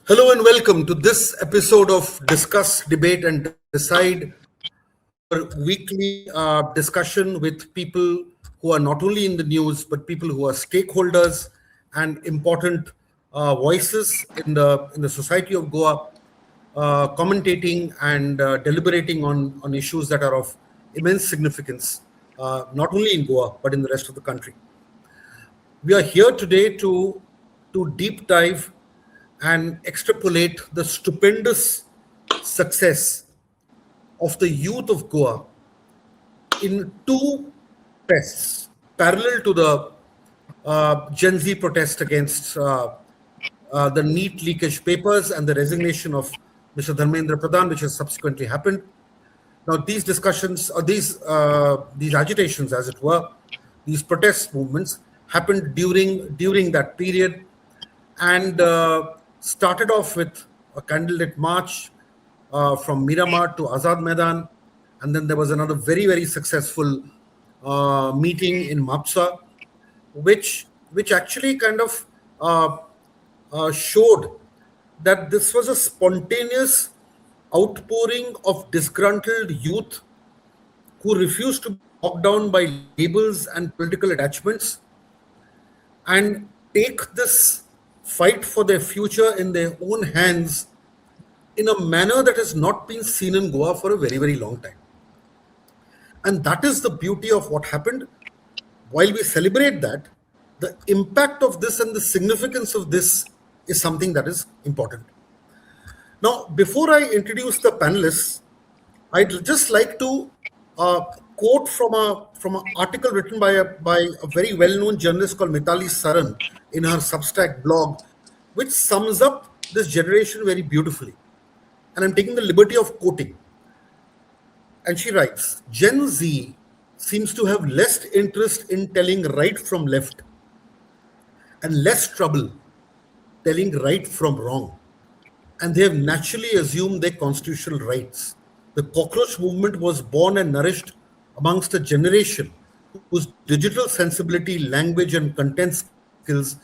Hello and welcome to this episode of Discuss, Debate and Decide, our weekly discussion with people who are not only in the news but people who are stakeholders and important voices in the society of Goa, commentating and deliberating on issues that are of immense significance, not only in Goa but in the rest of the country. We are here today to deep dive and extrapolate the stupendous success of the youth of Goa in two protests parallel to the Gen Z protest against the NEET leakage papers and the resignation of Mr. Dharmendra Pradhan, which has subsequently happened. Now, these discussions, or these agitations, as it were, these protest movements happened during that period, and started off with a candlelit march from Miramar to Azad Maidan, and then there was another very successful meeting in Mapusa, which actually kind of showed that this was a spontaneous outpouring of disgruntled youth who refused to be bogged down by labels and political attachments and take this fight for their future in their own hands in a manner that has not been seen in Goa for a very long time. And that is the beauty of what happened. While we celebrate that, the impact of this and the significance of this is something that is important. Now, before I introduce the panelists, I'd just like to quote from an article written by a very well-known journalist called Mitali Saran in her Substack blog, which sums up this generation very beautifully. And I'm taking the liberty of quoting. And she writes, Gen Z seems to have less interest in telling right from left and less trouble telling right from wrong. And they have naturally assumed their constitutional rights. The cockroach movement was born and nourished amongst a generation whose digital sensibility, language, and content skills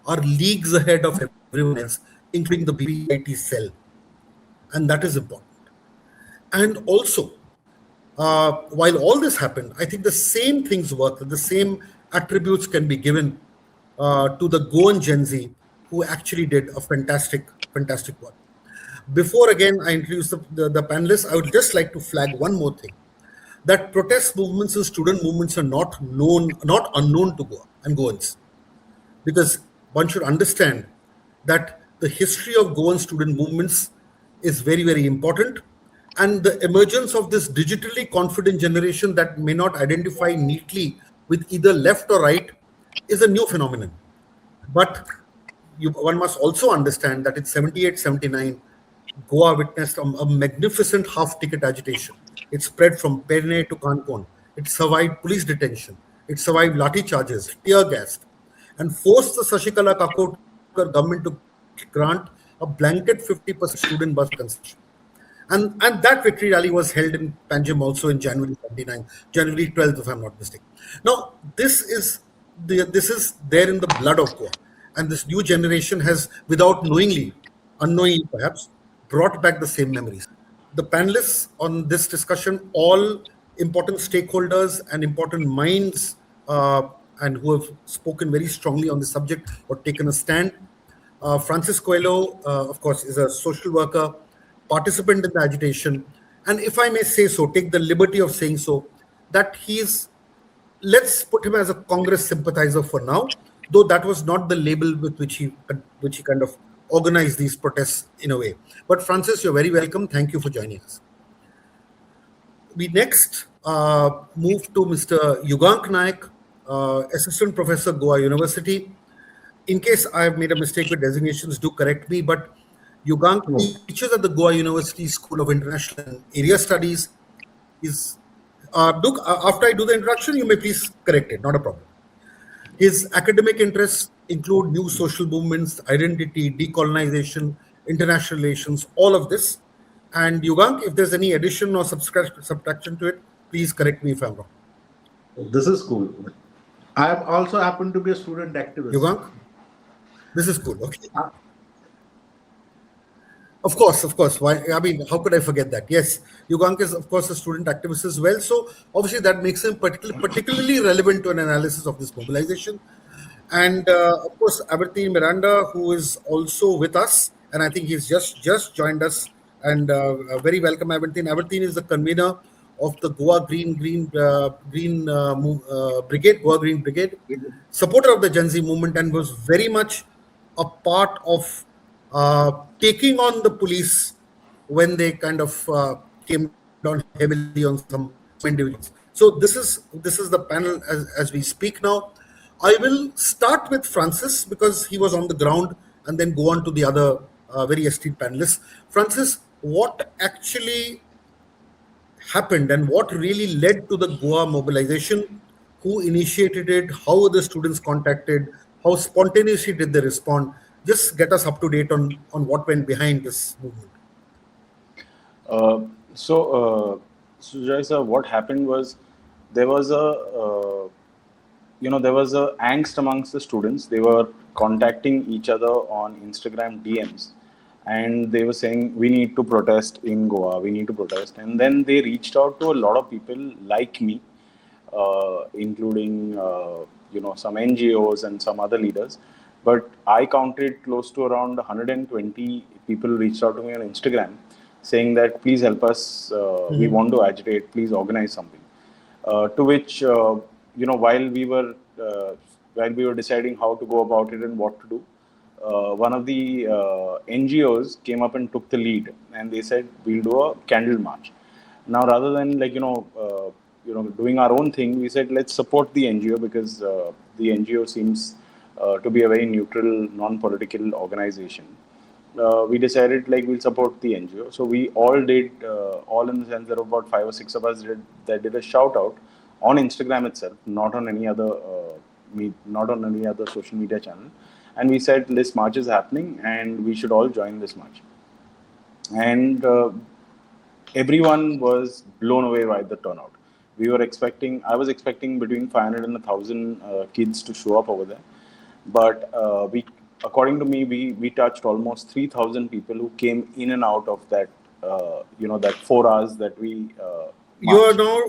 are leagues ahead of everyone else, including the BJP cell. And that is important. And also, while all this happened, I think the same things work, the same attributes can be given to the Goan Gen Z, who actually did a fantastic work. Before again I introduce the panelists, I would just like to flag one more thing, that protest movements and student movements are not unknown to Goa and Goans, because one should understand that the history of Goan student movements is very important, and the emergence of this digitally confident generation that may not identify neatly with either left or right is a new phenomenon. But one must also understand that in 78-79, Goa witnessed a magnificent half-ticket agitation. It spread from Perne to Kankon. It survived police detention. It survived lathi charges, tear gas, and forced the Sashikala Kakot government to grant a blanket 50% student bus concession. And that victory rally was held in Panjim also in January 79, January 12th, if I'm not mistaken. Now, this is there in the blood of Goa. And this new generation has, without unknowingly perhaps, brought back the same memories. The panelists on this discussion, all important stakeholders and important minds, and who have spoken very strongly on the subject or taken a stand. Francis Coelho, of course, is a social worker, participant in the agitation, and if I may say so, take the liberty of saying so, that let's put him as a Congress sympathizer for now, though that was not the label with which he kind of organized these protests in a way. But Francis, you're very welcome. Thank you for joining us. We next move to Mr. Yugank Naik, Assistant Professor, Goa University. In case I have made a mistake with designations, do correct me, but Yugank teaches at the Goa University School of International and Area Studies. After I do the introduction, you may please correct it, not a problem. His academic interests include new social movements, identity, decolonization, international relations, all of this. And Yugank, if there's any addition or subtraction to it, please correct me if I'm wrong. This is cool. I also happen to be a student activist. Yugank, this is cool. Okay. Of course. Why? I mean, how could I forget that? Yes, Yugank is, of course, a student activist as well. So obviously, that makes him particularly relevant to an analysis of this mobilization. And of course, Abertine Miranda, who is also with us, and I think he's just joined us. And very welcome, Abertine. Abertine is the convener of the Goa Brigade, Goa Green Brigade, supporter of the Gen Z movement, and was very much a part of taking on the police when they kind of came down heavily on some individuals. So this is the panel as we speak now. I will start with Francis because he was on the ground, and then go on to the other very esteemed panelists. Francis, what actually happened and what really led to the Goa mobilization? Who initiated it? How were the students contacted? How spontaneously did they respond? Just get us up to date on what went behind this movement. Uh, so, Joy sir, what happened was there was there was a angst amongst the students. They were contacting each other on Instagram DMs, and they were saying we need to protest in Goa. We need to protest, and then they reached out to a lot of people like me, including some NGOs and some other leaders. But I counted close to around 120 people reached out to me on Instagram, saying that please help us. We want to agitate. Please organize something. To which while we were deciding how to go about it and what to do, one of the NGOs came up and took the lead, and they said we'll do a candle march. Now, rather than doing our own thing, we said let's support the NGO because the NGO seems to be a very neutral, non-political organization. We decided like we'll support the NGO. So we all did, all in the sense that about 5 or 6 of us did a shout out on Instagram itself, not on any other social media channel. And we said this march is happening and we should all join this march. And everyone was blown away by the turnout. I was expecting between 500 and 1,000 kids to show up over there. But according to me, we touched almost 3,000 people who came in and out of that, that 4 hours that we. You are now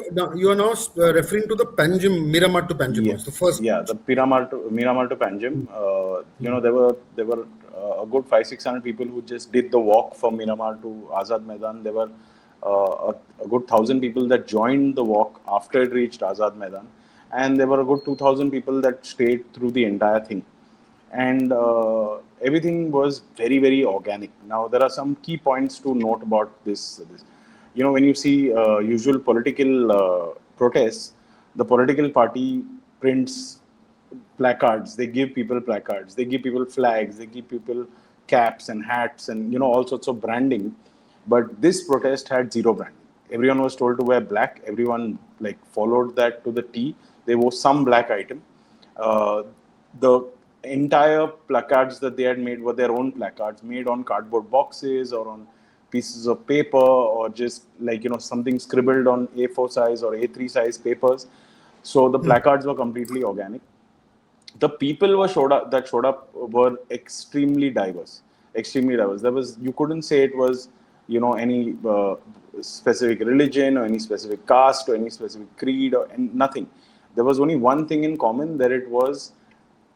referring to the Panjim, Miramar to Panjim. Yes. The first. Yeah, the Miramar to Panjim. There were a good 500-600 people who just did the walk from Miramar to Azad Maidan. There were a good 1,000 people that joined the walk after it reached Azad Maidan, and there were a good 2,000 people that stayed through the entire thing. And everything was very, very organic. Now, there are some key points to note about this. When you see usual political protests, the political party prints placards. They give people placards. They give people flags. They give people caps and hats and, all sorts of branding. But this protest had zero branding. Everyone was told to wear black. Everyone followed that to the T. They wore some black item. The entire placards that they had made were their own placards made on cardboard boxes or on pieces of paper or just something scribbled on A4 size or A3 size papers. So the placards were completely organic. The people showed up were extremely diverse. You couldn't say it was any specific religion or any specific caste or any specific creed or nothing. There was only one thing in common, that it was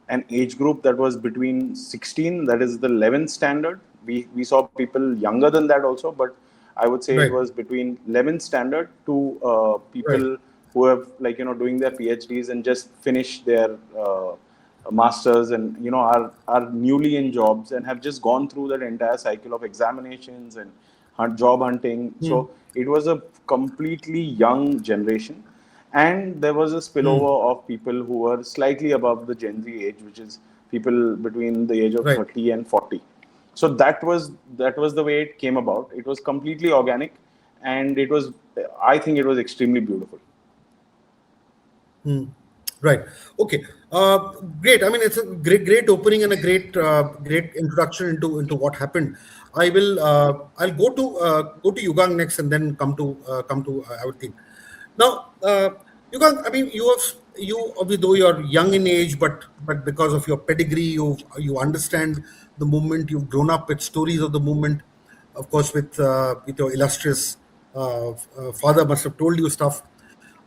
an age group that was between 16, that is the 11th standard. We saw people younger than that also, but I would say it was between 11th standard to people who have doing their PhDs and just finished their masters and are newly in jobs and have just gone through that entire cycle of examinations and job hunting. So it was a completely young generation. And there was a spillover of people who were slightly above the Gen Z age, which is people between the age of 30 and 40. So that was the way it came about. It was completely organic, and I think it was extremely beautiful. Right. Okay. Great. I mean, it's a great opening and a great introduction into what happened. I'll go to Yugang next, and then come to our team. Now, Yugang, I mean, though you're young in age, but because of your pedigree, you understand the movement. You've grown up with stories of the movement. of course, with your illustrious father must have told you stuff.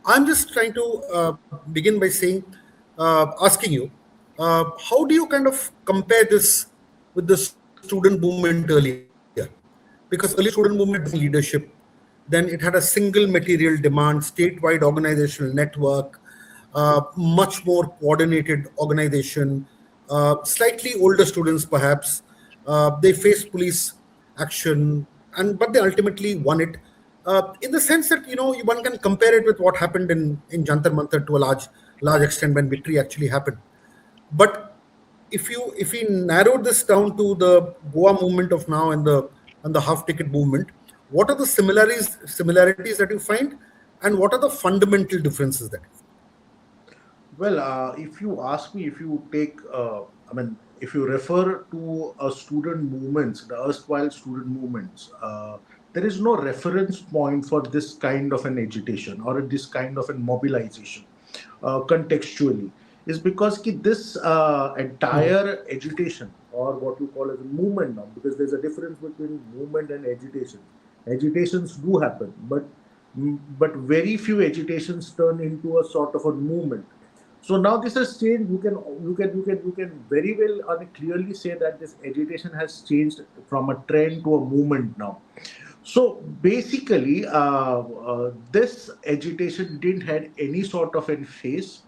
I'm just trying to begin by saying, asking you, how do you kind of compare this with the student movement earlier? Because early student movement had leadership, then it had a single material demand, statewide organizational network, much more coordinated organization, slightly older students perhaps. They faced police action, and but they ultimately won it. In the sense that one can compare it with what happened in Jantar Mantar to a large extent when victory actually happened. But if we narrow this down to the Goa movement of now and the half ticket movement, what are the similarities that you find, and what are the fundamental differences that you find? Well, if you ask me, if you take, if you refer to student movements, the erstwhile student movements, there is no reference point for this kind of an agitation or this kind of a mobilization contextually. Is because this entire agitation, or what you call as a movement now, because there's a difference between movement and agitation. Agitations do happen, but very few agitations turn into a sort of a movement. So now this has changed. You can very well and clearly say that this agitation has changed from a trend to a movement now. So basically, this agitation didn't had any sort of a face,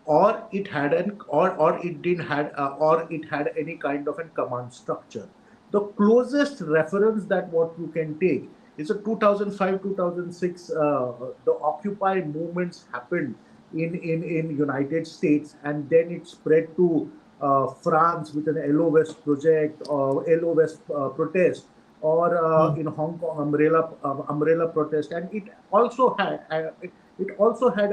or it had an or it didn't had or it had any kind of a command structure. The closest reference that what you can take is a 2005 2006. The Occupy movements happened in United States, and then it spread to France with an LO West project or LO West protest, or in Hong Kong umbrella protest, and it also had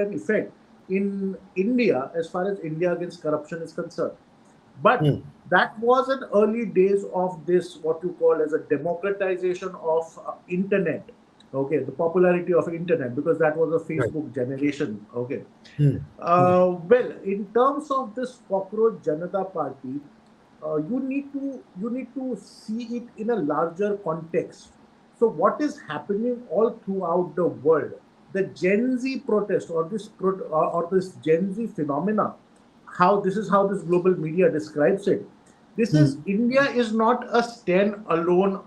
an effect in India as far as India against corruption is concerned. But that was in early days of this, what you call as a democratization of internet. Okay, the popularity of internet, because that was a Right. Facebook generation. Okay. Hmm. Well, in terms of this cockroach Janata Party, you need to see it in a larger context. So, what is happening all throughout the world? The Gen Z protest, or this Gen Z phenomena, how this is how this global media describes it. This is India is not a stand-alone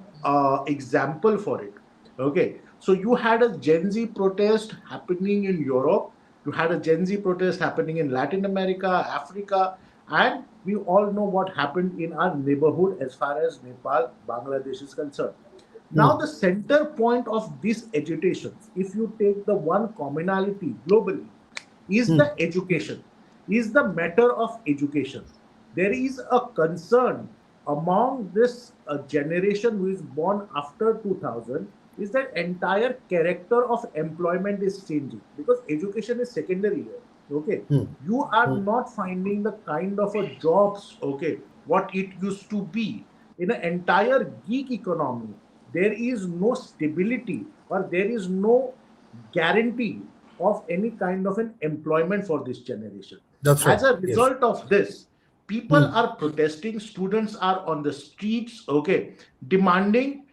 example for it. Okay, so you had a Gen Z protest happening in Europe, you had a Gen Z protest happening in Latin America, Africa, and we all know what happened in our neighborhood as far as Nepal, Bangladesh is concerned. Now, the center point of these agitations, if you take the one commonality globally, is the education, is the matter of education. There is a concern among this generation who is born after 2000, is that entire character of employment is changing, because education is secondary here. Okay, you are not finding the kind of a jobs, okay, what it used to be in an entire geek economy. There is no stability, or there is no guarantee of any kind of an employment for this generation. That's right. As a Yes. result of this, people are protesting, students are on the streets, okay, demanding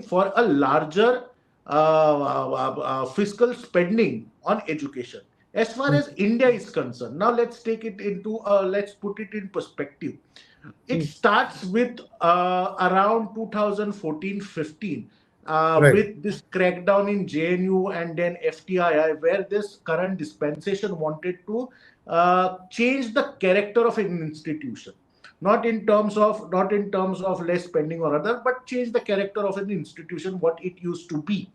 for a larger fiscal spending on education. As far as India is concerned, now let's put it in perspective. It starts with around 2014-15, Right. with this crackdown in JNU and then FTII, where this current dispensation wanted to change the character of an institution, not in terms of less spending or other, but change the character of an institution what it used to be.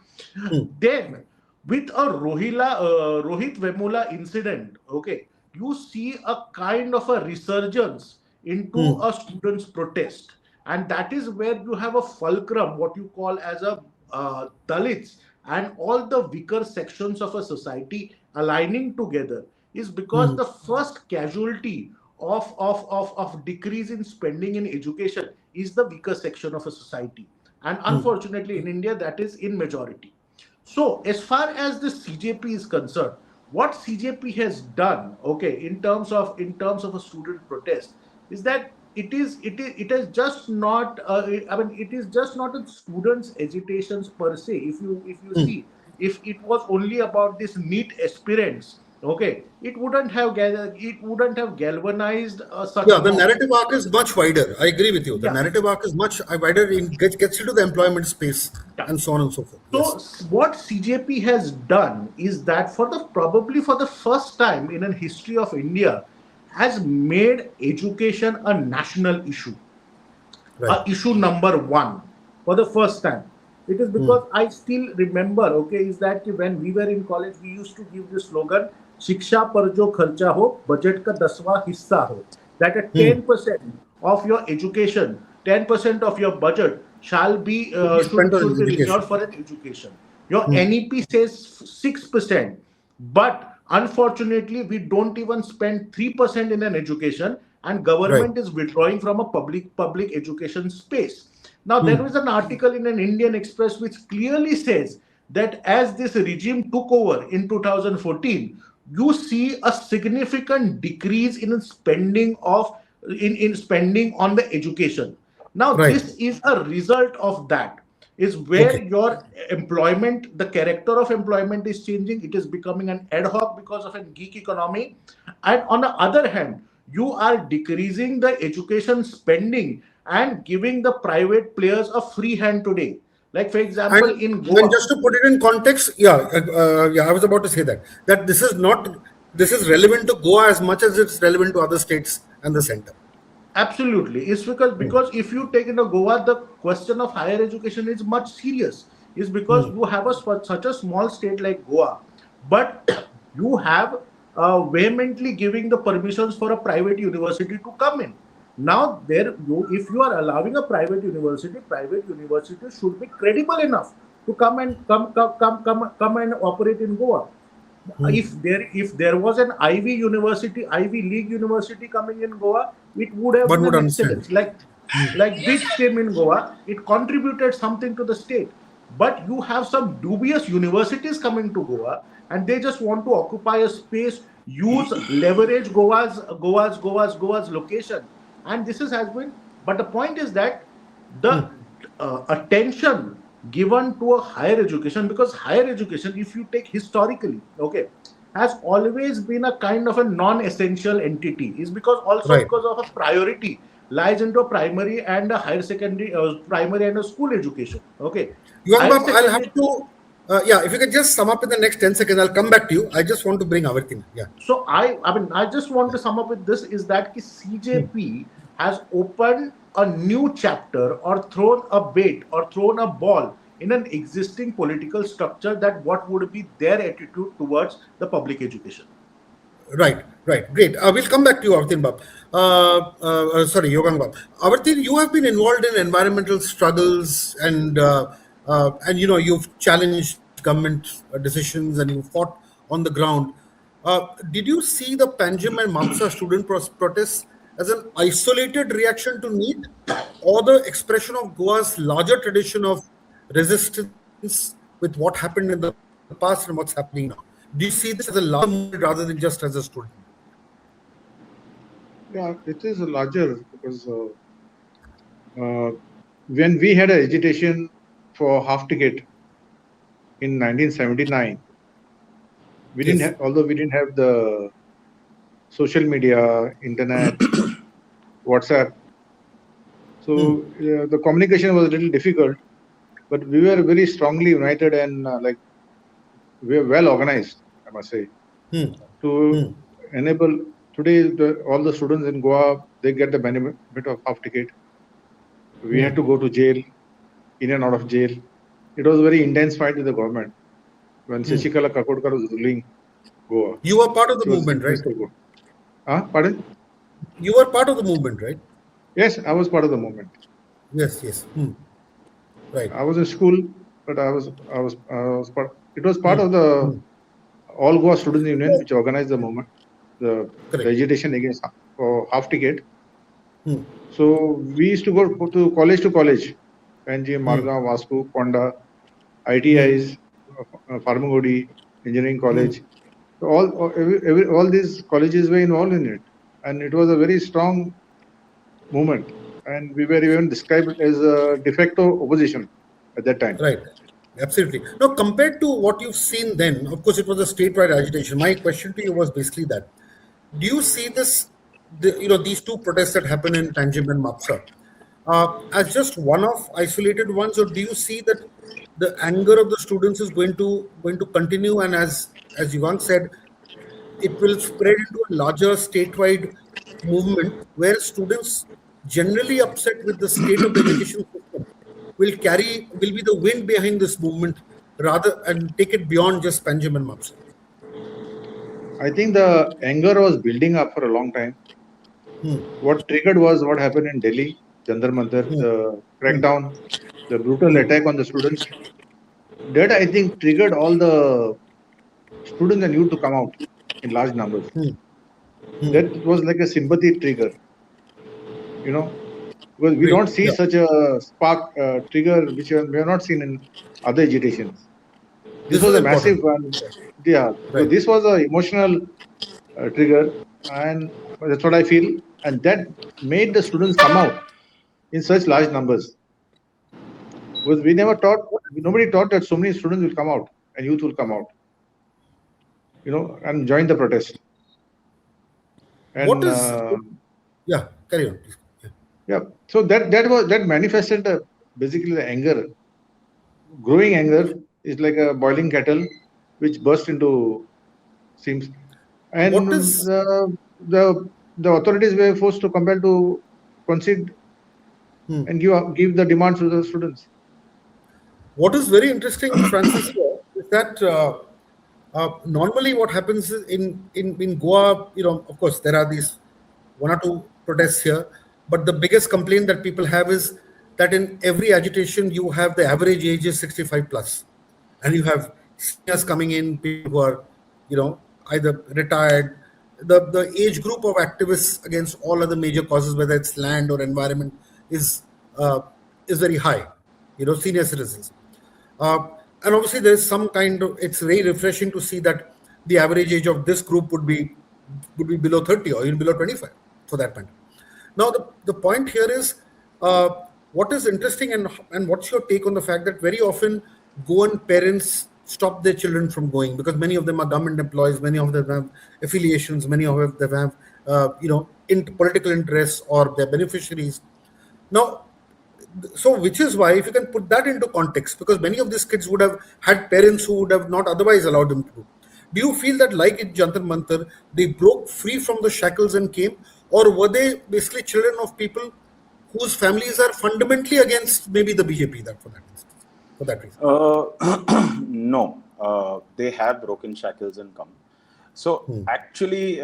Then, with a Rohit Vemula incident, okay, you see a kind of a resurgence into a students' protest, and that is where you have a fulcrum, what you call as a Dalits and all the weaker sections of a society aligning together, is because the first casualty of decrease in spending in education is the weaker section of a society, and unfortunately in India that is in majority. So, as far as the CJP is concerned, what CJP has done, okay, in terms of a student protest, is that it is just not I mean it is just not a students agitations per se. If you Hmm. see, if it was only about this NEET aspirants, okay, it wouldn't have galvanized such Yeah, a the mob. narrative arc is much wider. I agree with you. The Yeah, narrative arc is much wider, gets into the employment space yeah. and so on and so forth. So Yes. what CJP has done is that probably for the first time in a history of India, has made education a national issue, Right. issue number one for the first time. It is Hmm. because I still remember, okay, is that when we were in college, we used to give this slogan, "Shiksha par jo kharcha ho, budget ka 10वां hissa ho." That a Hmm. 10% of your education, 10% of your budget shall be Should be spent on should be education. reserved for an education. Your Hmm. NEP says 6%, but unfortunately, we don't even spend 3% in an education, and Right. government is withdrawing from a public education space. Now, there Hmm. was an article in an Indian Express which clearly says that as this regime took over in 2014, you see a significant decrease in spending in spending on the education. Now, Right. this is a result of that, is where Okay. your employment, the character of employment is changing. It is becoming an ad hoc because of a gig economy. And on the other hand, you are decreasing the education spending and giving the private players a free hand today. Like, for example, And in and Goa. just to put it in context, yeah, I was about to say that this is relevant to Goa as much as it's relevant to other states and the center. Absolutely. It's Hmm. because if you take in a Goa, the question of higher education is much serious. Is because Hmm. you have such a small state like Goa, but you have vehemently giving the permissions for a private university to come in. Now, if you are allowing a private university should be credible enough to come and operate in Goa. If there was an Ivy League university coming in Goa, it would have One been would an understand. excellence. Like BITS came in Goa, it contributed something to the state. But you have some dubious universities coming to Goa, and they just want to occupy a space, leverage Goa's location, and this has been. But the point is that the attention given to a higher education, because higher education, if you take historically, okay, has always been a kind of a non-essential entity, is because also Right. because of a priority lies into a primary and a higher secondary, primary and a school education, okay. Young Higher Bab, I'll have secondary. to, yeah, if you can just sum up in the next 10 seconds, I'll come back to you. I just want to bring Avarti. Yeah. So I just want to sum up with this, is that CJP has opened a new chapter, or thrown a bait, or thrown a ball in an existing political structure, that what would be their attitude towards the public education. Right, right. Great. We'll come back to you, Avartin Bab. Sorry, Yogang Bab. Avartin, you have been involved in environmental struggles and you've challenged government decisions and you fought on the ground. Did you see the Panjim and Mapusa student protests as an isolated reaction to NEET or the expression of Goa's larger tradition of resistance with what happened in the past and what's happening now? Do you see this as a larger movement rather than just as a student movement? Yeah, it is larger because uh, when we had an agitation for half ticket in 1979, Yes. although we didn't have the social media, internet, WhatsApp, Hmm. so the communication was a little difficult. But we were very strongly united and we were well organized, I must say, Hmm. to Hmm. enable today all the students in Goa, they get the benefit of half ticket. We Hmm. had to go to jail, in and out of jail. It was a very intense fight with the government when Hmm. Shashikala Kakodkar was ruling Goa. You were part of the It was movement, right? intense for Goa. Pardon? You were part of the movement, right? Yes, I was part of the movement. Yes, yes. Hmm. Right. I was in school, but I was part. It was part Hmm. of the Hmm. All Goa Students Union, which organized the movement, the Correct. agitation against for half ticket. Hmm. So we used to go to college, Panjim, Hmm. Margam, Vasco, Ponda, Hmm. ITIs, Farmagodi, Engineering Hmm. College. So all these colleges were involved in it, and it was a very strong movement, and we were even described as a de facto opposition at that time. Right. Absolutely. Now, compared to what you've seen then, of course, it was a statewide agitation. My question to you was basically that: do you see this, these two protests that happen in Panjim and Mapusa, as just one-off isolated ones, or do you see that the anger of the students is going to continue, and as Yuvang said, it will spread into a larger statewide movement where students generally upset with the state of the education system will be the wind behind this movement rather and take it beyond just Panjim and Mapusa? I think the anger was building up for a long time. What triggered was what happened in Delhi, Jantar Mantar, the crackdown, the brutal attack on the students. That, I think, triggered all the students and youth to come out in large numbers. That was like a sympathy trigger, because we don't see such a spark trigger which we have not seen in other agitations. This was a massive one. Yeah, so this was an emotional trigger, and that's what I feel, and that made the students come out in such large numbers. Because nobody thought that so many students will come out and youth will come out, and join the protest. And carry on, please. Yeah, so that manifested basically the anger. Growing anger is like a boiling kettle which burst into seams, and What is the authorities were forced to compel to concede and give the demands to the students. What is very interesting, Francis, is that normally what happens is in Goa, of course, there are these one or two protests here, but the biggest complaint that people have is that in every agitation, you have the average age is 65 plus, and you have seniors coming in, people who are, either retired. The age group of activists against all other major causes, whether it's land or environment, is very high. Senior citizens. And obviously, there is some kind of. It's very refreshing to see that the average age of this group would be below 30 or even below 25, for that matter. Now, the point here is what is interesting, and what's your take on the fact that very often Goan parents stop their children from going because many of them are government employees, many of them have affiliations, many of them have political interests or their beneficiaries. Now, so which is why, if you can put that into context, because many of these kids would have had parents who would have not otherwise allowed them to do. Do you feel that, like in Jantar Mantar, they broke free from the shackles and came, or were they basically children of people whose families are fundamentally against maybe the BJP? For that reason. No, they have broken shackles and come. So actually,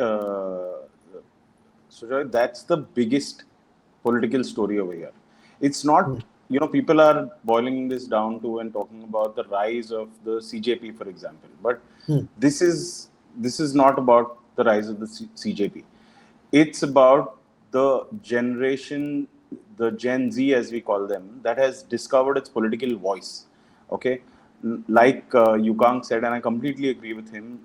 Sujoy, that's the biggest political story over here. It's not, people are boiling this down to and talking about the rise of the CJP, for example. But this is not about the rise of the CJP. It's about the generation, the Gen Z, as we call them, that has discovered its political voice. Okay, like Yukang said, and I completely agree with him.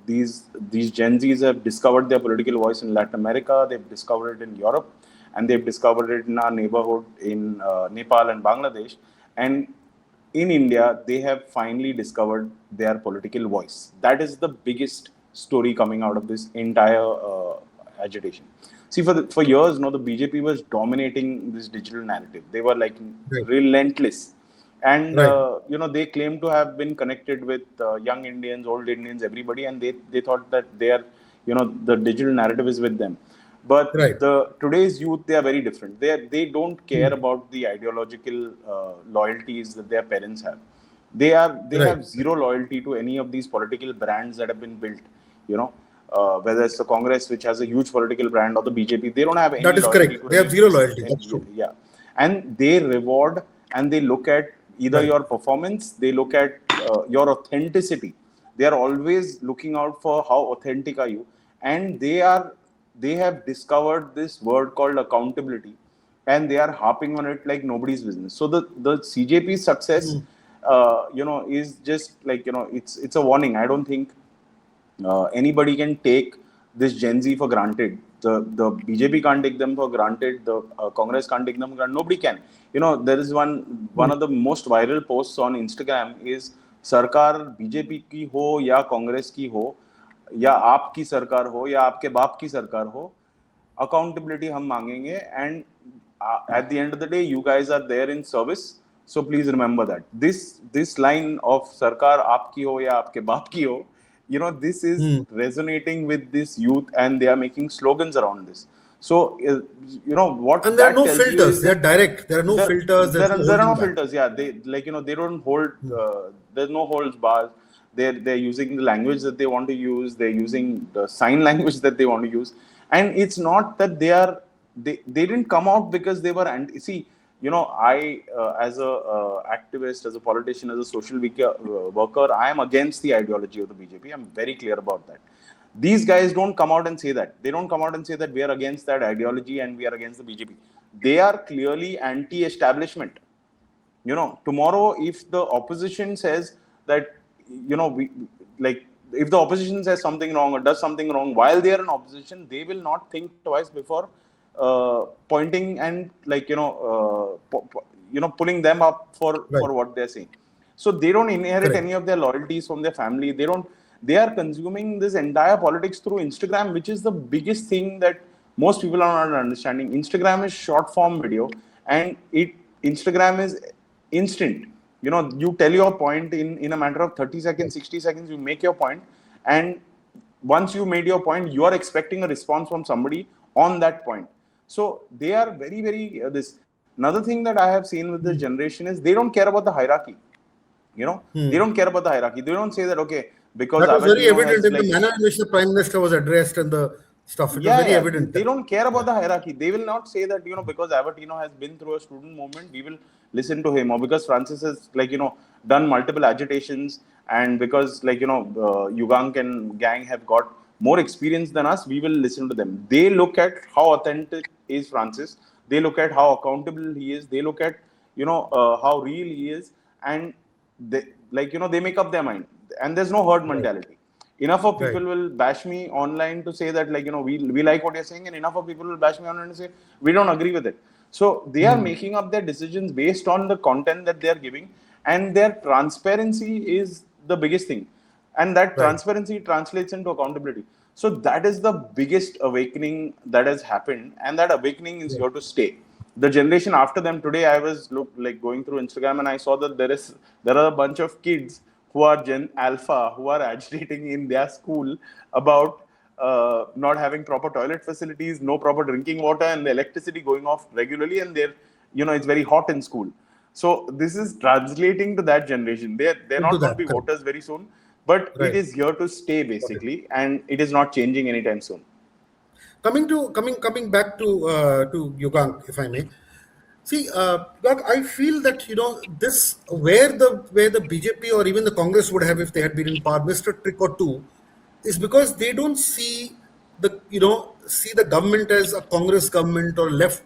These Gen Zs have discovered their political voice in Latin America. They've discovered it in Europe, and they've discovered it in our neighborhood in Nepal and Bangladesh. And in India, they have finally discovered their political voice. That is the biggest story coming out of this entire agitation. See, for years, the BJP was dominating this digital narrative. They were like relentless. And, they claim to have been connected with young Indians, old Indians, everybody. And they thought that the digital narrative is with them. But today's youth, they are very different. They don't care about the ideological loyalties that their parents have. They have zero loyalty to any of these political brands that have been built, whether it's the Congress, which has a huge political brand, or the BJP. They don't have any loyalty. That is correct. They have zero loyalty. That's true. Yeah. And they reward and they look at either your performance, they look at your authenticity. They are always looking out for how authentic are you. And they have discovered this word called accountability, and they are harping on it like nobody's business. So the CJP's success, is just like, it's a warning. I don't think anybody can take this Gen Z for granted the BJP can't take them for granted. The Congress can't take them for granted. Nobody can. There is one of the most viral posts on Instagram is सरकार BJP की हो या कांग्रेस की हो या आपकी सरकार हो या आपके बाप की सरकार हो, accountability हम मांगेंगे, and at the end of the day you guys are there in service, so please remember that this line of sarkar aapki ho ya aapke baap ki ho, this is resonating with this youth, and they are making slogans around this. So what, and there are that no tells you filters. is They are that direct. There are no filters. there are no holding back. filters. Yeah, they they don't hold. There's no holds bars. They're using the language that they want to use. They're using the sign language that they want to use, and it's not that they didn't come out because they were anti. See, I as a activist, as a politician, as a social worker, I am against the ideology of the BJP. I'm very clear about that. These guys don't come out and say that. They don't come out and say that we are against that ideology and we are against the BJP. They are clearly anti-establishment. Tomorrow, if the opposition says that, if the opposition says something wrong or does something wrong while they are in opposition, they will not think twice before pointing and pulling them up for what they're saying. So they don't inherit any of their loyalties from their family. They are consuming this entire politics through Instagram, which is the biggest thing that most people are not understanding. Instagram is short form video, and Instagram is instant. You tell your point in a matter of 30 seconds, 60 seconds, you make your point, and once you made your point, you are expecting a response from somebody on that point. So they are very, very this. Another thing that I have seen with this generation is they don't care about the hierarchy. They don't care about the hierarchy. They don't say that, okay, because that was very evident in the manner in which the Prime Minister was addressed and the stuff. It was very evident. They don't care about the hierarchy. They will not say that, because Abertino has been through a student movement, we will listen to him, or because Francis has done multiple agitations, and because Yugang and gang have got more experience than us, we will listen to them. They look at how authentic is Francis. They look at how accountable he is. They look at how real he is, and they they make up their mind. And there's no herd mentality. Enough of people will bash me online to say that we like what you're saying, and enough of people will bash me online to say we don't agree with it. So they are making up their decisions based on the content that they are giving, and their transparency is the biggest thing, and that transparency translates into accountability. So that is the biggest awakening that has happened, and that awakening is here to stay. The generation after them, today I was going through Instagram, and I saw that there are a bunch of kids who are Gen Alpha, who are agitating in their school about not having proper toilet facilities, no proper drinking water, and the electricity going off regularly, and it's very hot in school. So this is translating to that generation. They're not going to be voters very soon, but it is here to stay basically, and it is not changing anytime soon. Coming back to Yugang, if I may. See, I feel that this where the BJP or even the Congress would have, if they had been in power, missed a trick or two, is because they don't see the government as a Congress government or left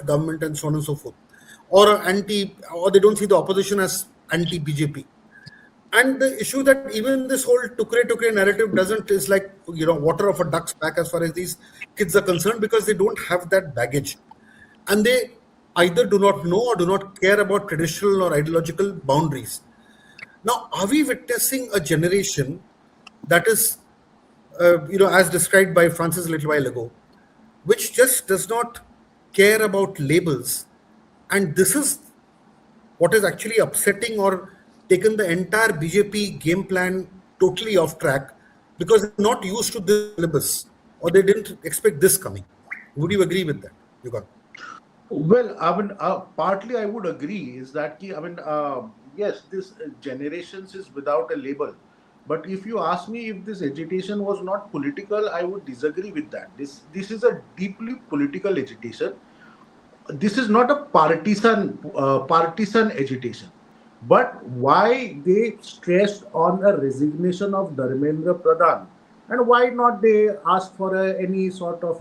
government and so on and so forth, or they don't see the opposition as anti-BJP. And the issue that even this whole tukre narrative doesn't is like water off a duck's back as far as these kids are concerned, because they don't have that baggage, and they either do not know or do not care about traditional or ideological boundaries. Now, are we witnessing a generation that is, as described by Francis a little while ago, which just does not care about labels? And this is what is actually upsetting or taken the entire BJP game plan totally off track, because they're not used to this syllabus, or they didn't expect this coming. Would you agree with that, Yugang? Well, I mean, partly I would agree is that, yes, this generations is without a label. But if you ask me if this agitation was not political, I would disagree with that. This is a deeply political agitation. This is not a partisan agitation. But why they stressed on a resignation of Dharmendra Pradhan, and why not they ask for any sort of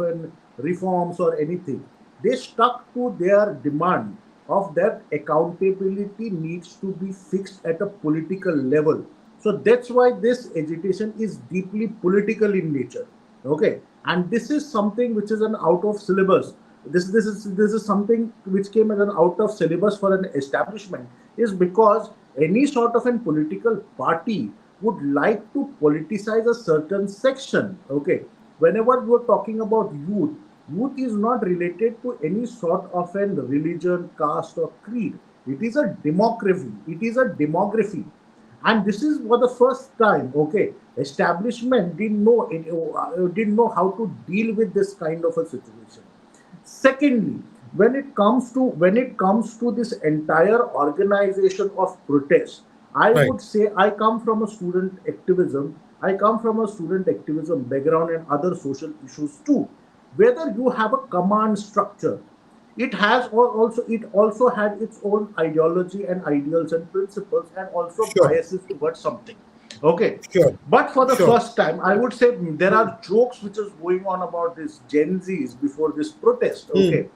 reforms or anything? They stuck to their demand of that accountability needs to be fixed at a political level. So that's why this agitation is deeply political in nature. Okay, and this is something which is an out of syllabus. This is something which came as an out of syllabus for an establishment, is because any sort of a political party would like to politicize a certain section. Okay, whenever we're talking about youth, youth is not related to any sort of a religion, caste, or creed. It is a demography. It is a demography, and this is for the first time. Okay, establishment didn't know how to deal with this kind of a situation. Secondly, when it comes to this entire organization of protest, I Right. would say I come from a student activism background and other social issues too. Whether you have a command structure, it also had its own ideology and ideals and principles, and also Sure. biases towards something. Okay, Sure. but for the Sure. first time, I would say there are jokes which is going on about this Gen Zs before this protest. Hmm. Okay,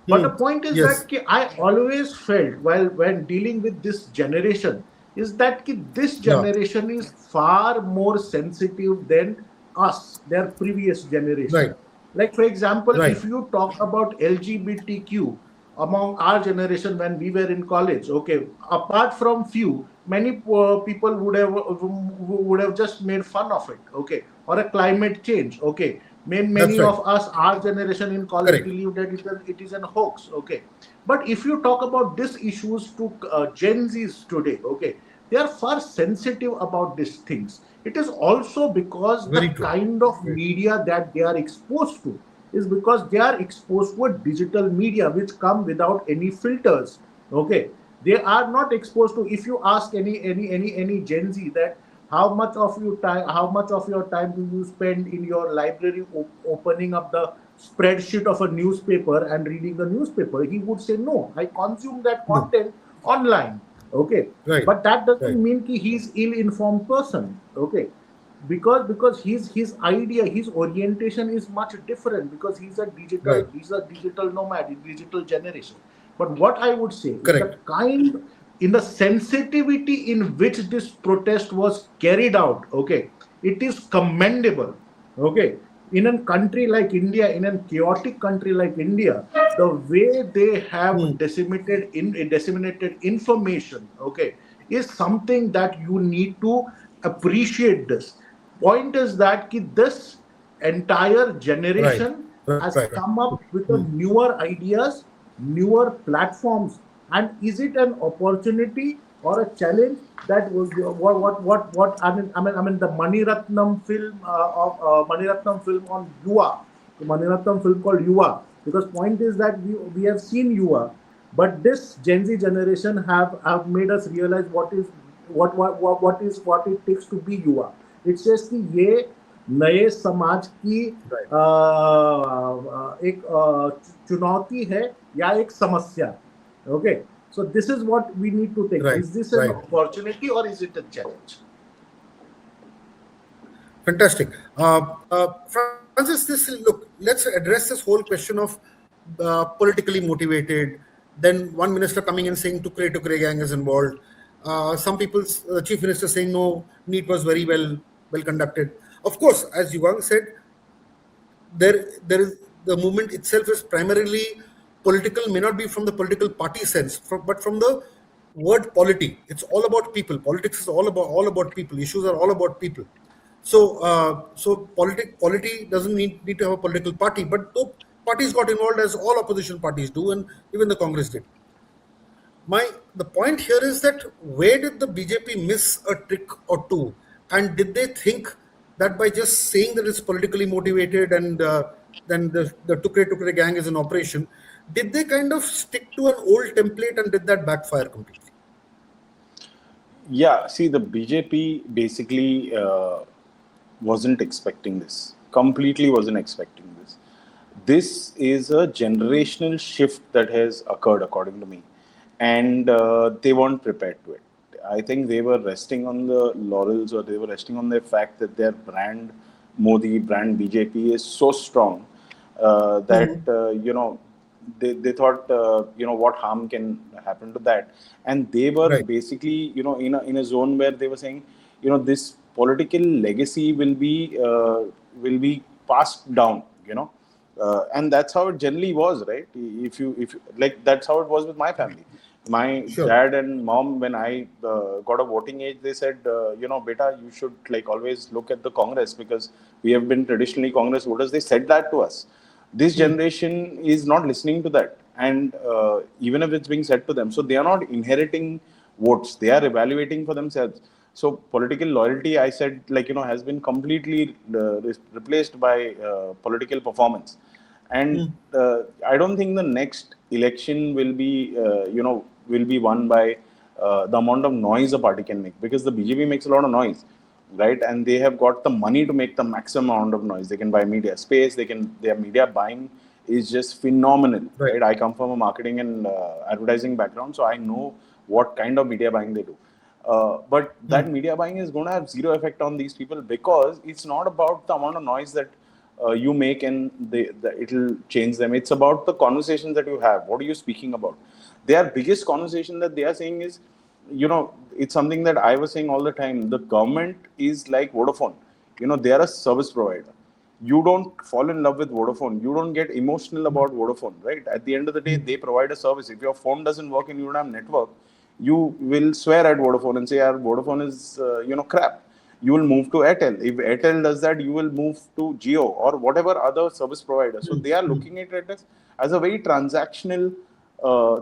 but the point is Yes. that I always felt while when dealing with this generation is that this Yeah. generation is far more sensitive than us, their previous Right. generation. Like for example, Right. if you talk about LGBTQ among our generation when we were in college, okay, apart from few, many people would have just made fun of it, okay, or a climate change, okay. That's Many right. of us, our generation in college, Correct. believe that it is an hoax, okay. But if you talk about these issues to Gen Zs today, okay, they are far sensitive about these things. It is also because the Very true. kind of Very true. media that they are exposed to is because they are exposed to a digital media which come without any filters. Okay, they are not exposed to. If you ask any Gen Z that how much of your time do you spend in your library opening up the spreadsheet of a newspaper and reading the newspaper, he would say no, I consume that No. content online. Okay, Right. but that doesn't Right. mean that he's ill informed person. Okay, because his orientation is much different, because Right. he's a digital nomad in digital generation. But what I would say is the Correct. kind in the sensitivity in which this protest was carried out, okay, it is commendable. Okay, in a country like India, in a chaotic country like India, the way they have Hmm. disseminated information, okay, is something that you need to appreciate. This point is that this entire Right. generation Right. has Right. come up with a Hmm. newer ideas, newer platforms. And is it an opportunity or a challenge? That was what I mean the Mani Ratnam film of Mani Ratnam film on Yuva, the Mani Ratnam film called Yuva. Because point is that we have seen Yuva, but this Gen Z generation have made us realize what it takes to be युवा. It says कि ये नए समाज की Right. एक चुनौती है या एक समस्या. Okay, so this is what we need to take. Right. Is this an Right. opportunity or is it a challenge? Fantastic. Francis, let's address this whole question of politically motivated. Then one minister coming in saying Tukre gang is involved. Some people's chief minister saying no, NEET was very well conducted. Of course, as Yugang said, there is the movement itself is primarily political, may not be from the political party sense, but from the word polity. It's all about people. Politics is all about people. Issues are all about people. So polity doesn't need to have a political party, but though parties got involved as all opposition parties do, and even the Congress did. The point here is that where did the BJP miss a trick or two, and did they think that by just saying that it's politically motivated and then the Tukre gang is in operation, did they kind of stick to an old template and did that backfire completely? Yeah, see, the BJP basically wasn't expecting this. Completely wasn't expecting this. This is a generational shift that has occurred, according to me, and they weren't prepared to it. I think they were resting on the laurels, or they were resting on the fact that their brand, Modi brand BJP, is so strong that they thought what harm can happen to that, and they were Right. basically in a zone where they were saying this political legacy will be passed down, and that's how it generally was, right? If you like, that's how it was with my family. My Sure. dad and mom, when I got a voting age, they said, beta, you should like always look at the Congress because we have been traditionally Congress voters. They said that to us. This generation is not listening to that, and even if it's being said to them, so they are not inheriting votes, they are evaluating for themselves. So political loyalty, I said, has been completely replaced by political performance. And I don't think the next election will be won by the amount of noise a party can make, because the BJP makes a lot of noise, right? And they have got the money to make the maximum amount of noise. They can buy media space. Their media buying is just phenomenal, right? I come from a marketing and advertising background, so I know what kind of media buying they do. But that media buying is going to have zero effect on these people, because it's not about the amount of noise that you make and it'll change them. It's about the conversations that you have. What are you speaking about? Their biggest conversation that they are saying is, it's something that I was saying all the time. The government is like Vodafone. They are a service provider. You don't fall in love with Vodafone. You don't get emotional about Vodafone, right? At the end of the day, they provide a service. If your phone doesn't work and you don't have network, you will swear at Vodafone and say, "Our Vodafone is, crap." You will move to Airtel. If Airtel does that, you will move to Jio or whatever other service provider. So they are looking at it as a very transactional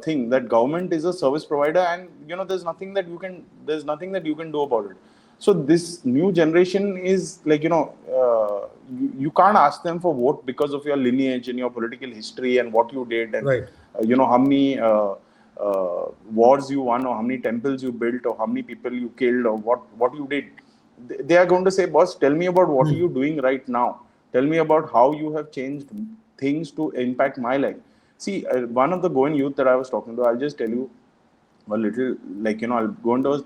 thing, that government is a service provider, and there's nothing that you can do about it. So this new generation is like, you can't ask them for vote because of your lineage and your political history and what you did, and how many wars you won, or how many temples you built, or how many people you killed, or what you did. They are going to say, boss, tell me about what are you doing right now. Tell me about how you have changed things to impact my life. See, one of the Goan youth that I was talking to, I'll just tell you a little, I'll go into a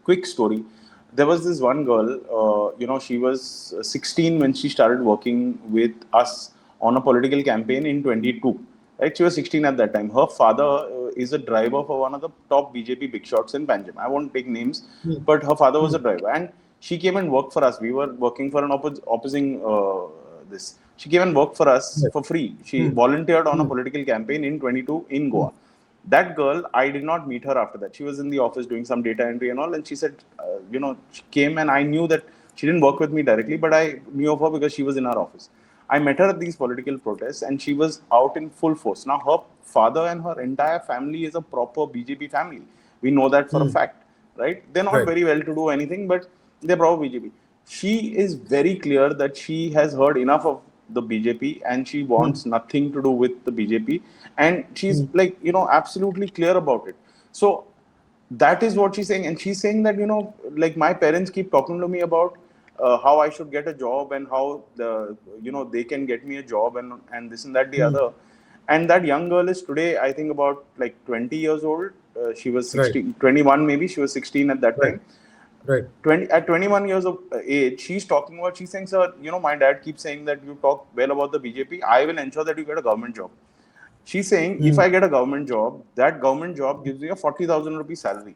quick story. There was this one girl, she was 16 when she started working with us on a political campaign in 22. Right? She was 16 at that time. Her father is a driver for one of the top BJP big shots in Panjim. I won't take names, but her father was a driver. And she came and worked for us. We were working for an opposing this. She came and worked for us for free. She volunteered on a political campaign in 22 in Goa. That girl, I did not meet her after that. She was in the office doing some data entry and all. And she said, she came, and I knew that she didn't work with me directly, but I knew of her because she was in our office. I met her at these political protests, and she was out in full force. Now, her father and her entire family is a proper BJP family. We know that for a fact, right? They're not very well to do anything, but they're proper BJP. She is very clear that she has heard enough of the BJP and she wants nothing to do with the BJP. And she's like, absolutely clear about it. So that is what she's saying. And she's saying that, like my parents keep talking to me about how I should get a job and how they can get me a job and this and that, the other. And that young girl is today, I think about like 20 years old. She was 16, 21 maybe. She was 16 at that time. Right. At 21 years of age, she's saying, sir, my dad keeps saying that you talk well about the BJP. I will ensure that you get a government job. She's saying, if I get a government job, that government job gives me a 40,000 rupee salary,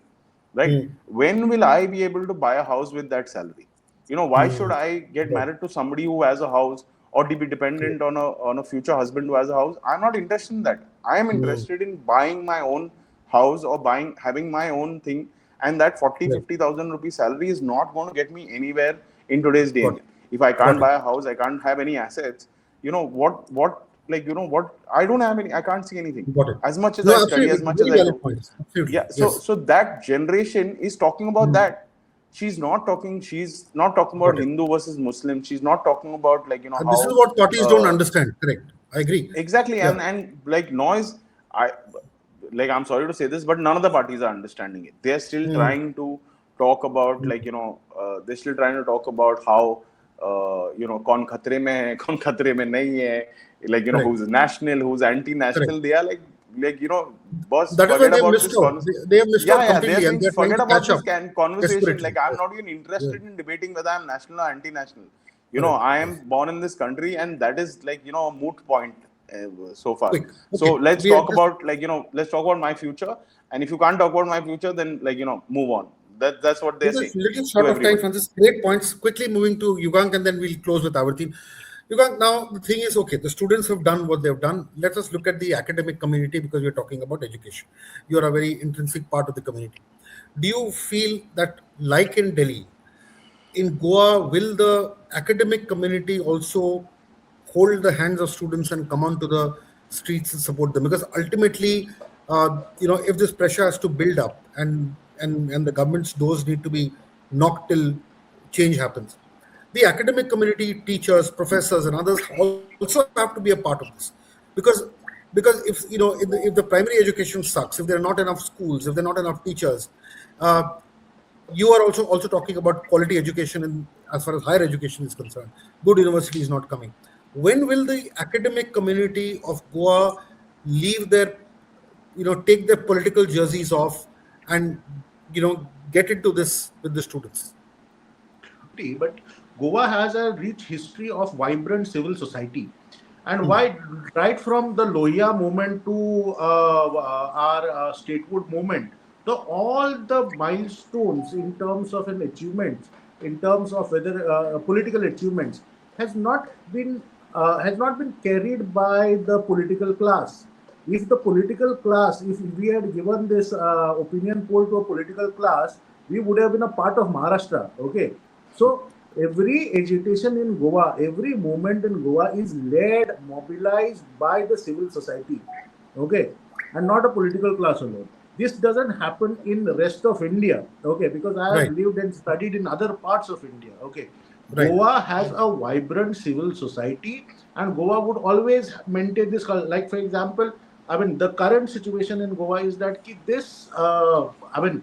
right? When will I be able to buy a house with that salary? Why should I get married to somebody who has a house, or to be dependent on a future husband who has a house? I'm not interested in that. I am interested in buying my own house or having my own thing. And that 50,000 rupee salary is not going to get me anywhere in today's day. If I can't buy a house, I can't have any assets. What I don't have any, I can't see anything. As much as I study, as much as I do. Yeah. So that generation is talking about that. She's not talking about Hindu versus Muslim. She's not talking about and this is what parties don't understand. Correct. I agree. Exactly. Yeah. And like noise, I'm sorry to say this, but none of the parties are understanding it. They're still trying to talk about they're still trying to talk about how kaun khatre mein hai, kaun khatre mein nahi hai, who's national, who's anti-national. They are boss, that forget is about this conversation. They have missed out completely. They're saying, forget about this conversation. Desperately. I'm not even interested in debating whether I'm national or anti-national. I am born in this country, and that is a moot point. So far. Okay. So let's talk about let's talk about my future. And if you can't talk about my future, then move on. That's what they're saying. Little short of time, Francis. Great points. Quickly moving to Yugang, and then we'll close with our team. Because now the thing is, okay, the students have done what they've done. Let us look at the academic community because we're talking about education. You are a very intrinsic part of the community. Do you feel that, like in Delhi, in Goa, will the academic community also hold the hands of students and come onto the streets and support them? Because ultimately, if this pressure has to build up and the government's doors need to be knocked till change happens, the academic community, teachers, professors, and others also have to be a part of this, because if if the primary education sucks, if there are not enough schools, if there are not enough teachers, uh, you are also talking about quality education, and as far as higher education is concerned, good university is not coming. When will the academic community of Goa leave their, take their political jerseys off and get into this with the students? But Goa has a rich history of vibrant civil society. And why, right from the Loya movement to our statehood movement, all the milestones in terms of an achievement, in terms of whether political achievements, has not been carried by the political class. If the political class, if we had given this opinion poll to a political class, we would have been a part of Maharashtra. Okay, so every agitation in Goa, every movement in Goa is led, mobilized by the civil society. Okay, and not a political class alone. This doesn't happen in the rest of India. Okay, because I have Right, lived and studied in other parts of India. Okay, right. Goa has a vibrant civil society, and Goa would always maintain this. Like, for example, I mean, the current situation in Goa is that I mean,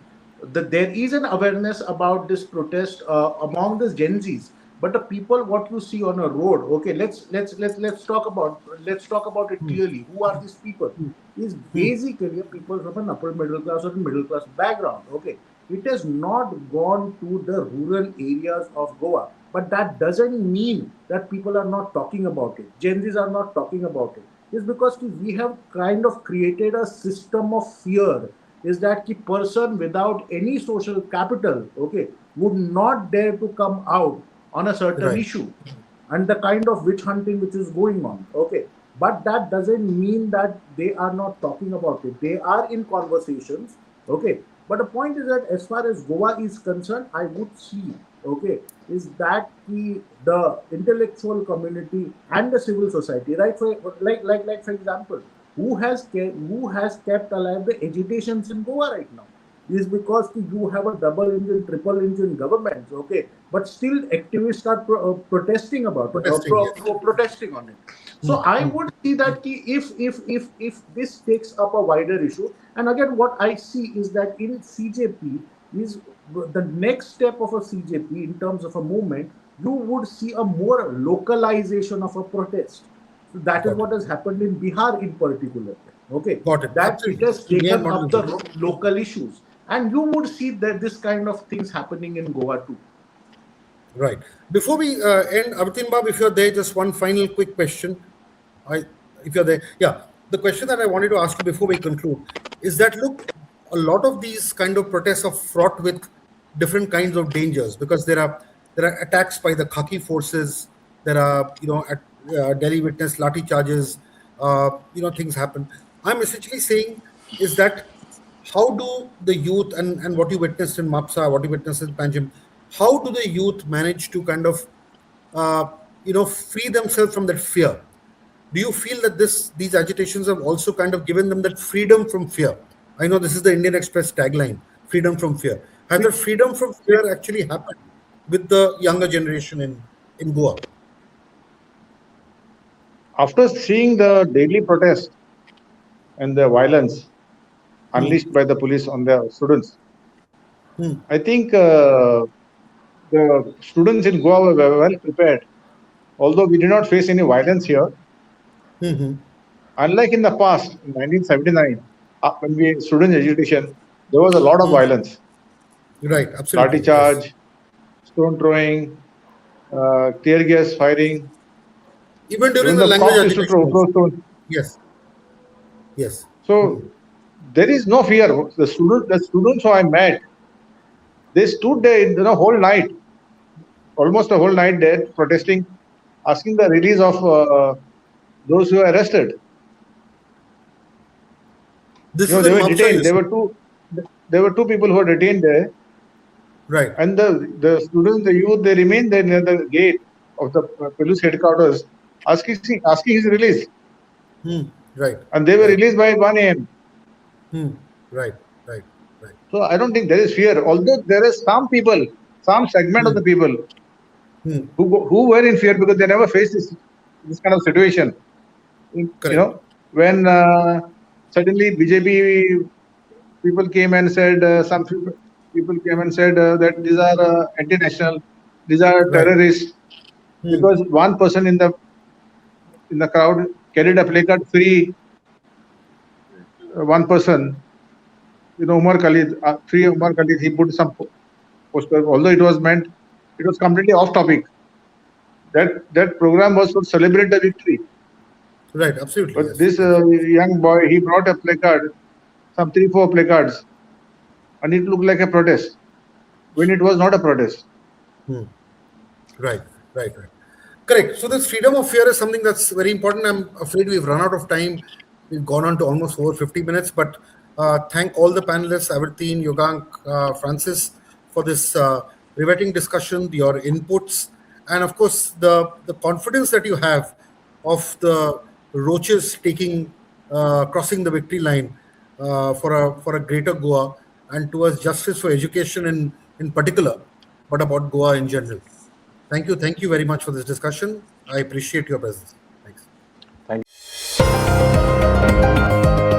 there is an awareness about this protest among the Gen Zs. But the people, what you see on a road, okay, let's talk about it clearly. Who are these people? Is basically people from an upper middle class or middle class background. Okay, it has not gone to the rural areas of Goa, but that doesn't mean that people are not talking about it. Gen Zs are not talking about it. It's because we have kind of created a system of fear. Is that the person without any social capital, okay, would not dare to come out on a certain Right. issue, and the kind of witch hunting which is going on. Okay, but that doesn't mean that they are not talking about it. They are in conversations. Okay, but the point is that as far as Goa is concerned, I would see, okay, is that the intellectual community and the civil society, right? For like for example, who has kept alive the agitations in Goa right now? Is because you have a double engine, triple engine government, okay, but still activists are protesting about it, or Protesting, yes. protesting on it. So I would see that if this takes up a wider issue, and again, what I see is that in CJP is the next step of a CJP in terms of a movement, you would see a more localization of a protest. So that is Got it. what has happened in Bihar in particular. Okay, Got it. that it Absolutely. has Near taken model up the group. local issues, and you would see that this kind of things happening in Goa too. Right. Before we end, Abitin Bab, if you're there, just one final quick question. I, if you're there, yeah. The question that I wanted to ask you before we conclude is that, look, a lot of these kind of protests are fraught with different kinds of dangers, because there are attacks by the Khaki forces. There are, at Delhi witnessed lathi charges. Things happen. I'm essentially saying is that, how do the youth, and what you witnessed in Mapsa, what you witnessed in Panjim, how do the youth manage to kind of free themselves from that fear? Do you feel that these agitations have also kind of given them that freedom from fear? I know this is the Indian Express tagline, freedom from fear. Has See, the freedom from fear actually happened with the younger generation in Goa? after seeing the daily protest and the violence unleashed by the police on the students, I think the students in Goa were well prepared. Although we did not face any violence here, unlike in the past, in 1979, when we student agitation, there was a lot of violence, Right, lathi absolutely, yes. charge, stone throwing, tear gas firing. Even during Even the the language cops used to agitation throw also. stones. Yes, yes. So there is no fear. The students who I met, they stood there, whole night, almost a whole night there protesting, asking the release of those who were arrested. This You know, is they in were Mapusa, detained. you said. There were two people who were detained there, Right. and the students, the youth, they remained there near the gate of the police headquarters, asking his release, Right. and they were Right. released by 1 a.m. Right. Right. Right. So I don't think there is fear, although there is some people, some segment of the people who were in fear because they never faced this kind of situation. You Correct. know, when suddenly BJP people came and said, some people came and said that these are anti-national, these are Right. terrorists, because one person in the crowd carried a placard, free one person, you know, Umar Khalid, free Umar Khalid. He put some poster, although it was completely off topic. That program was to celebrate the victory. Right. Absolutely. But Yes. this young boy, he brought a placard, some 3-4 placards, and it looked like a protest when it was not a protest. Right, right, right. Correct. So this freedom of fear is something that's very important. I'm afraid we've run out of time. We've gone on to almost over 50 minutes, but thank all the panelists, Avertine, Yogank, Francis, for this riveting discussion, your inputs, and of course the confidence that you have of the roaches crossing the victory line for a greater Goa and towards justice for education in particular, but about Goa in general. Thank you very much for this discussion. I appreciate your presence. Thanks. Thank you.